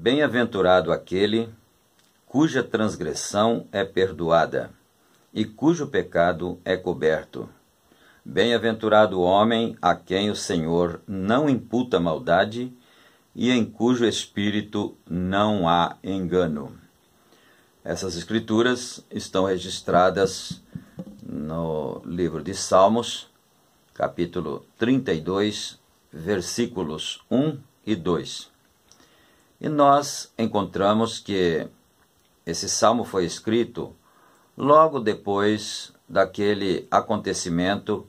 Bem-aventurado aquele cuja transgressão é perdoada e cujo pecado é coberto. Bem-aventurado o homem a quem o Senhor não imputa maldade e em cujo espírito não há engano. Essas escrituras estão registradas no livro de Salmos, capítulo 32, versículos 1 e 2. E nós encontramos que esse salmo foi escrito logo depois daquele acontecimento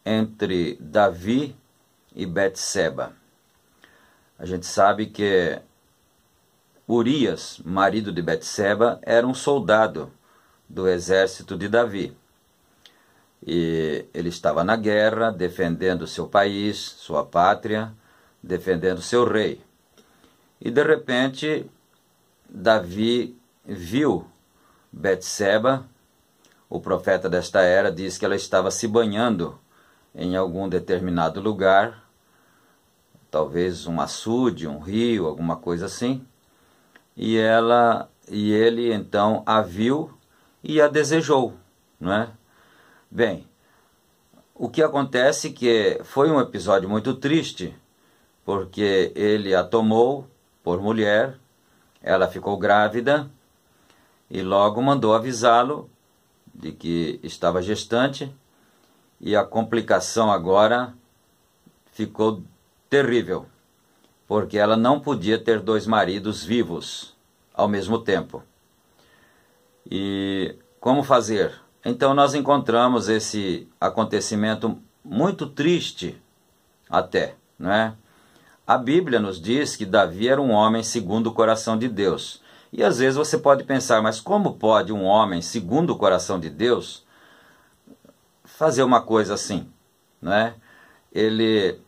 entre Davi e Betseba. A gente sabe que Urias, marido de Betseba, era um soldado do exército de Davi. E ele estava na guerra, defendendo seu país, sua pátria, defendendo seu rei. E de repente, Davi viu Betseba. O profeta desta era diz que ela estava se banhando em algum determinado lugar, talvez um açude, um rio, alguma coisa assim. E ele então a viu e a desejou, não é? Bem, o que acontece é que foi um episódio muito triste, porque ele a tomou por mulher, ela ficou grávida e logo mandou avisá-lo de que estava gestante, e a complicação agora ficou terrível, porque ela não podia ter dois maridos vivos ao mesmo tempo. E como fazer? Então nós encontramos esse acontecimento muito triste até, não é? A Bíblia nos diz que Davi era um homem segundo o coração de Deus. E às vezes você pode pensar, mas como pode um homem segundo o coração de Deus fazer uma coisa assim, não é? Ele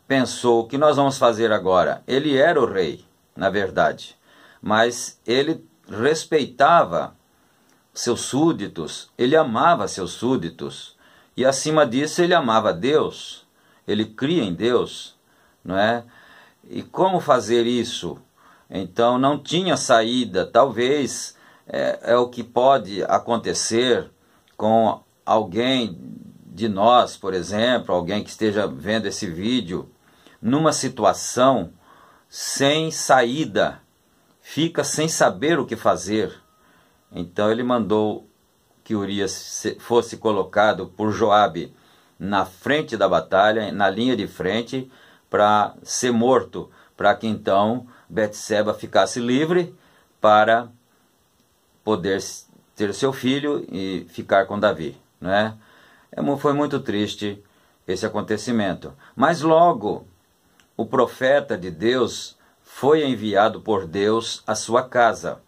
pensou, o que nós vamos fazer agora? Ele era o rei, na verdade, mas ele respeitava seus súditos, ele amava seus súditos, e acima disso ele amava Deus, ele cria em Deus, não é? E como fazer isso? Então não tinha saída. Talvez é o que pode acontecer com alguém de nós, por exemplo, alguém que esteja vendo esse vídeo, numa situação sem saída, fica sem saber o que fazer. Então ele mandou que Urias fosse colocado por Joabe na frente da batalha, na linha de frente, para ser morto, para que então Betseba ficasse livre para poder ter seu filho e ficar com Davi, não é? Foi muito triste esse acontecimento. Mas logo o profeta de Deus foi enviado por Deus à sua casa.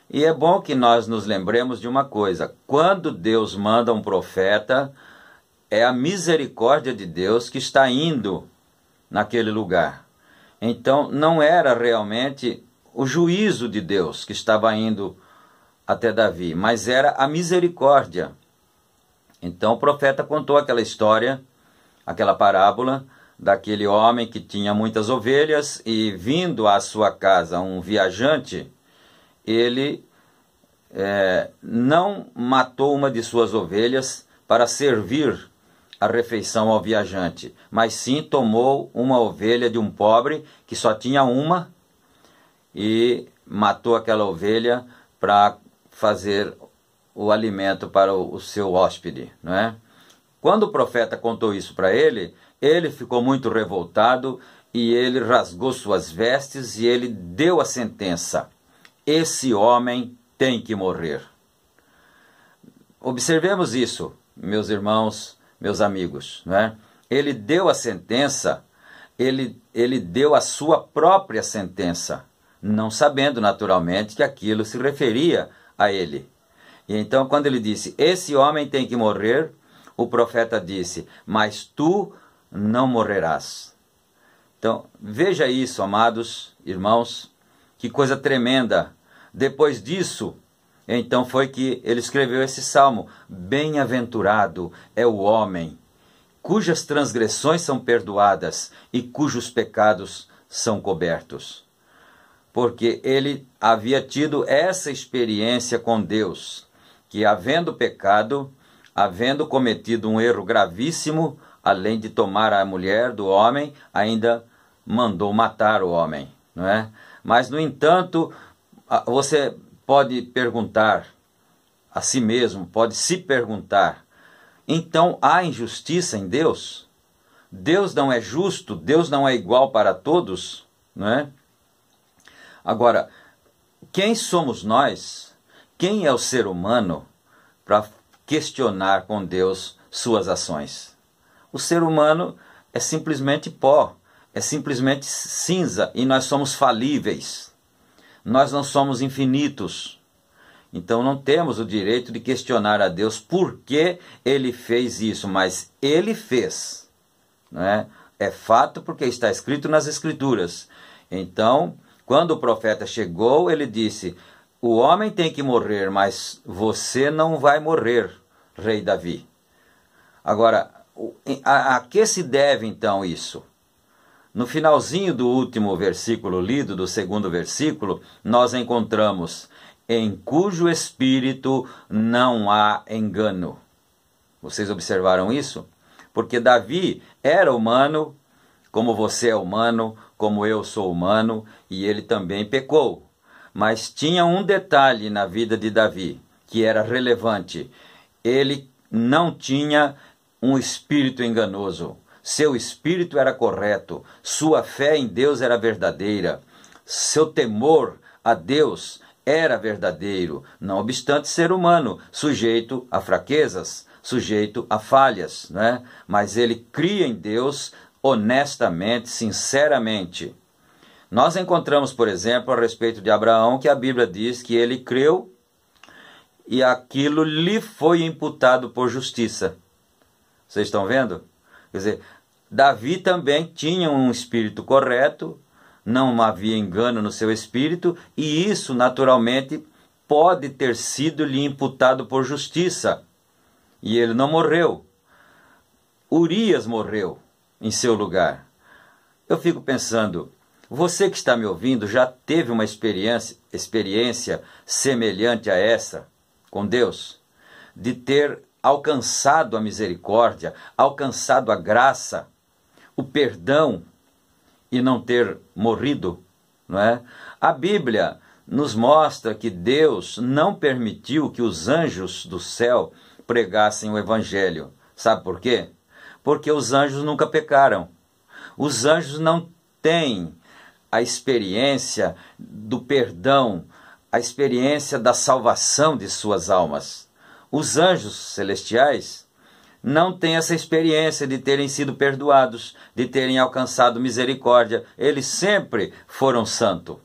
E é bom que nós nos lembremos de uma coisa: quando Deus manda um profeta, é a misericórdia de Deus que está indo naquele lugar. Então não era realmente o juízo de Deus que estava indo até Davi, mas era a misericórdia. Então o profeta contou aquela história, aquela parábola daquele homem que tinha muitas ovelhas e, vindo à sua casa um viajante, ele não matou uma de suas ovelhas para servir a refeição ao viajante, mas sim tomou uma ovelha de um pobre que só tinha uma e matou aquela ovelha para fazer o alimento para o seu hóspede, não é? Quando o profeta contou isso para ele, ele ficou muito revoltado e ele rasgou suas vestes e ele deu a sentença: esse homem tem que morrer. Observemos isso, meus irmãos, meus amigos, não é? Ele deu a sentença, ele deu a sua própria sentença, não sabendo naturalmente que aquilo se referia a ele. E então quando ele disse, esse homem tem que morrer, o profeta disse, mas tu não morrerás. Então veja isso, amados irmãos, que coisa tremenda. Depois disso, então foi que ele escreveu esse salmo: bem-aventurado é o homem cujas transgressões são perdoadas e cujos pecados são cobertos. porque ele havia tido essa experiência com Deus, que havendo pecado, havendo cometido um erro gravíssimo, além de tomar a mulher do homem, ainda mandou matar o homem, não é? Mas, no entanto, você pode perguntar a si mesmo, pode se perguntar, então há injustiça em Deus? Deus não é justo? Deus não é igual para todos? Não é? Agora, quem somos nós? Quem é o ser humano para questionar com Deus suas ações? O ser humano é simplesmente pó, é simplesmente cinza, e nós somos falíveis. Nós não somos infinitos. Então não temos o direito de questionar a Deus por que Ele fez isso, mas Ele fez. Não é? É fato porque está escrito nas Escrituras. Então, quando o profeta chegou, ele disse, o homem tem que morrer, mas você não vai morrer, rei Davi. Agora, a que se deve então isso? No finalzinho do último versículo lido, do segundo versículo, nós encontramos, em cujo espírito não há engano. Vocês observaram isso? Porque Davi era humano, como você é humano, como eu sou humano, e ele também pecou. Mas tinha um detalhe na vida de Davi, que era relevante. Ele não tinha um espírito enganoso. Seu espírito era correto, sua fé em Deus era verdadeira, seu temor a Deus era verdadeiro, não obstante ser humano, sujeito a fraquezas, sujeito a falhas, né? Mas ele cria em Deus honestamente, sinceramente. Nós encontramos, por exemplo, a respeito de Abraão, que a Bíblia diz que ele creu e aquilo lhe foi imputado por justiça. Vocês estão vendo? Quer dizer, Davi também tinha um espírito correto, não havia engano no seu espírito, e isso naturalmente pode ter sido lhe imputado por justiça. E ele não morreu. Urias morreu em seu lugar. Eu fico pensando, você que está me ouvindo já teve uma experiência semelhante a essa com Deus? De ter alcançado a misericórdia, alcançado a graça, o perdão e não ter morrido, não é? A Bíblia nos mostra que Deus não permitiu que os anjos do céu pregassem o Evangelho. Sabe por quê? Porque os anjos nunca pecaram. Os anjos não têm a experiência do perdão, a experiência da salvação de suas almas. Os anjos celestiais não têm essa experiência de terem sido perdoados, de terem alcançado misericórdia. Eles sempre foram santos.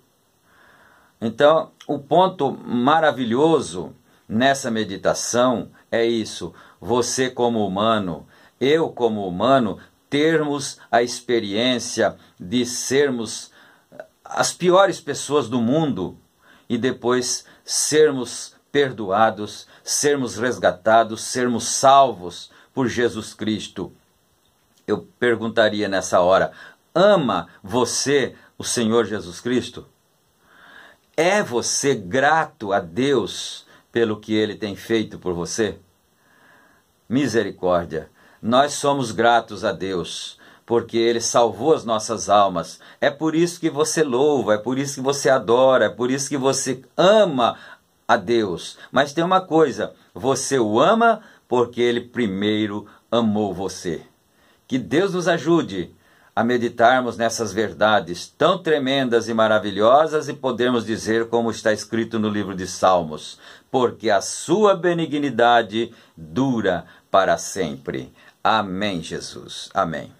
Então, o ponto maravilhoso nessa meditação é isso. Você como humano, eu como humano, termos a experiência de sermos as piores pessoas do mundo e depois sermos perdoados, sermos resgatados, sermos salvos por Jesus Cristo. Eu perguntaria nessa hora, ama você o Senhor Jesus Cristo? É você grato a Deus pelo que Ele tem feito por você? Misericórdia! Nós somos gratos a Deus, porque Ele salvou as nossas almas. É por isso que você louva, é por isso que você adora, é por isso que você ama a Deus. Mas tem uma coisa, você o ama porque Ele primeiro amou você. Que Deus nos ajude a meditarmos nessas verdades tão tremendas e maravilhosas e podermos dizer como está escrito no livro de Salmos, porque a sua benignidade dura para sempre. Amém, Jesus. Amém.